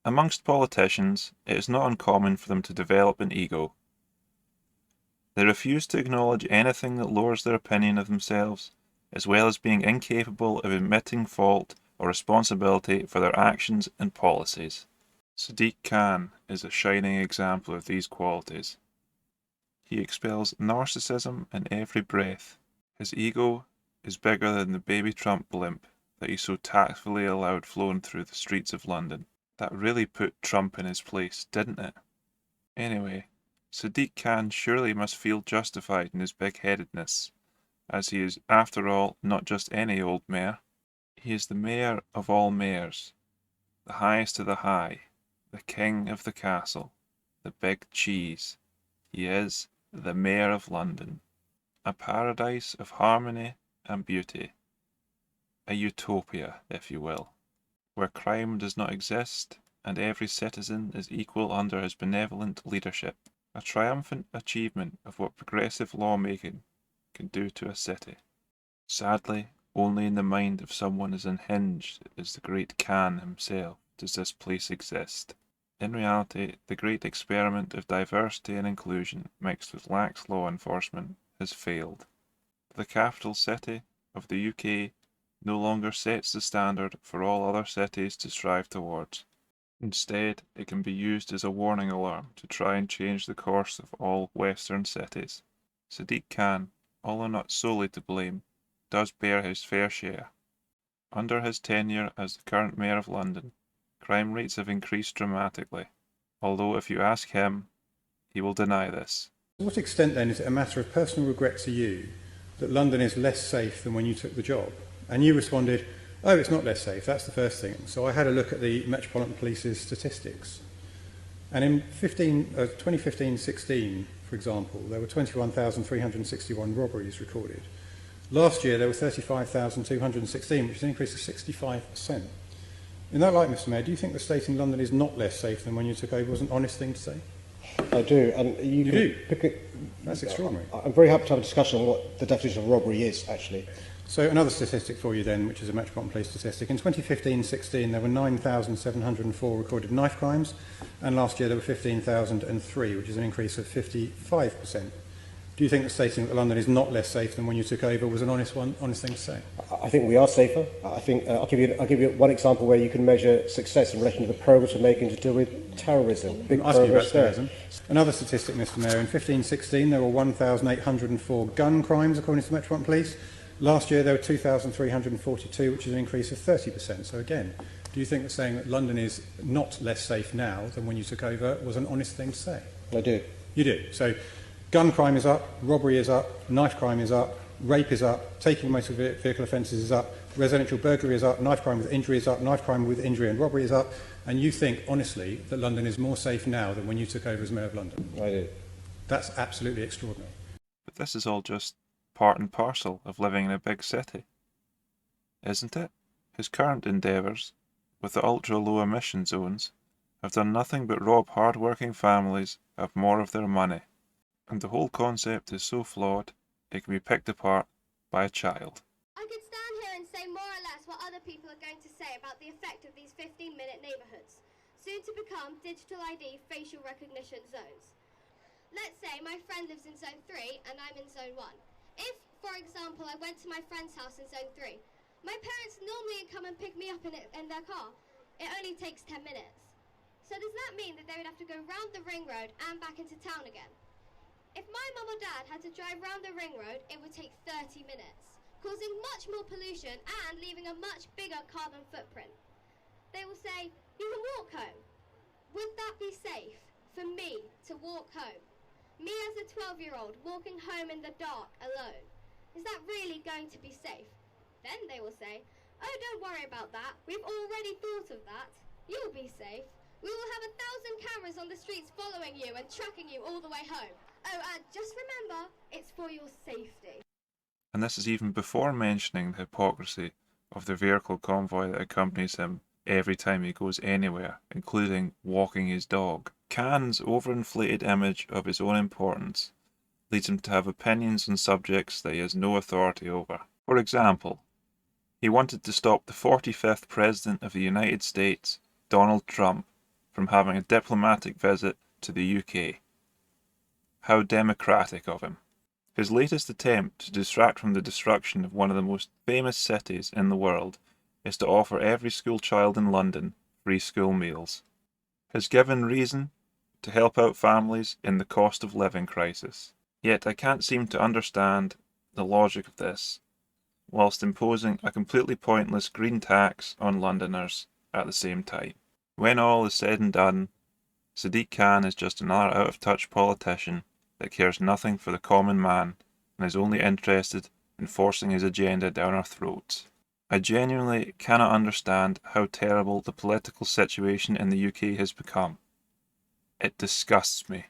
Amongst politicians, it is not uncommon for them to develop an ego. They refuse to acknowledge anything that lowers their opinion of themselves, as well as being incapable of admitting fault or responsibility for their actions and policies. Sadiq Khan is a shining example of these qualities. He expels narcissism in every breath. His ego is bigger than the baby Trump blimp that he so tactfully allowed flowing through the streets of London. That really put Trump in his place, didn't it? Anyway, Sadiq Khan surely must feel justified in his big-headedness, as he is, after all, not just any old mayor. He is the mayor of all mayors, the highest of the high, the king of the castle, the big cheese. He is the mayor of London, a paradise of harmony and beauty, a utopia, if you will, where crime does not exist and every citizen is equal under his benevolent leadership, a triumphant achievement of what progressive lawmaking can do to a city. Sadly, only in the mind of someone as unhinged as the great Khan himself does this place exist. In reality, the great experiment of diversity and inclusion mixed with lax law enforcement has failed. The capital city of the UK no longer sets the standard for all other cities to strive towards. Instead, it can be used as a warning alarm to try and change the course of all Western cities. Sadiq Khan, although not solely to blame, does bear his fair share. Under his tenure as the current Mayor of London, crime rates have increased dramatically, although if you ask him, he will deny this. To what extent then is it a matter of personal regret to you that London is less safe than when you took the job? And you responded, oh, it's not less safe, that's the first thing. So I had a look at the Metropolitan Police's statistics. And in 2015-16, for example, there were 21,361 robberies recorded. Last year there were 35,216, which is an increase of 65%. In that light, Mr. Mayor, do you think the state in London is not less safe than when you took over was an honest thing to say? I do, and you do? Pick it. That's extraordinary. I'm very happy to have a discussion on what the definition of robbery is, actually. So another statistic for you then, which is a Metropolitan Police statistic. In 2015-16, there were 9,704 recorded knife crimes, and last year there were 15,003, which is an increase of 55%. Do you think that stating that London is not less safe than when you took over was an honest thing to say? I think we are safer. I think I'll give you one example where you can measure success in relation to the progress we're making to deal with terrorism. Big progress there. Another statistic, Mr. Mayor. In 2015-16, there were 1,804 gun crimes, according to the Metropolitan Police. Last year, there were 2,342, which is an increase of 30%. So again, do you think that saying that London is not less safe now than when you took over was an honest thing to say? I do. You do. So gun crime is up, robbery is up, knife crime is up, rape is up, taking motor vehicle offences is up, residential burglary is up, knife crime with injury is up, knife crime with injury and robbery is up, and you think, honestly, that London is more safe now than when you took over as Mayor of London? I do. That's absolutely extraordinary. But this is all just part and parcel of living in a big city, isn't it? His current endeavours, with the ultra-low emission zones, have done nothing but rob hard-working families of more of their money, and the whole concept is so flawed it can be picked apart by a child. I could stand here and say more or less what other people are going to say about the effect of these 15-minute neighbourhoods, soon to become digital ID facial recognition zones. Let's say my friend lives in Zone 3 and I'm in Zone 1. If, for example, I went to my friend's house in Zone 3, my parents normally come and pick me up in their car. It only takes 10 minutes. So does that mean that they would have to go round the ring road and back into town again? If my mum or dad had to drive round the ring road, it would take 30 minutes, causing much more pollution and leaving a much bigger carbon footprint. They will say, you can walk home. Would that be safe for me to walk home? Me as a 12-year-old walking home in the dark alone. Is that really going to be safe? Then they will say, oh, don't worry about that. We've already thought of that. You'll be safe. We will have 1,000 cameras on the streets following you and tracking you all the way home. Oh, just remember, it's for your safety. And this is even before mentioning the hypocrisy of the vehicle convoy that accompanies him every time he goes anywhere, including walking his dog. Khan's overinflated image of his own importance leads him to have opinions on subjects that he has no authority over. For example, he wanted to stop the 45th President of the United States, Donald Trump, from having a diplomatic visit to the UK. How democratic of him. His latest attempt to distract from the destruction of one of the most famous cities in the world is to offer every school child in London free school meals. His given reason? To help out families in the cost of living crisis. Yet I can't seem to understand the logic of this, whilst imposing a completely pointless green tax on Londoners at the same time. When all is said and done, Sadiq Khan is just another out-of-touch politician that cares nothing for the common man and is only interested in forcing his agenda down our throats. I genuinely cannot understand how terrible the political situation in the UK has become. It disgusts me.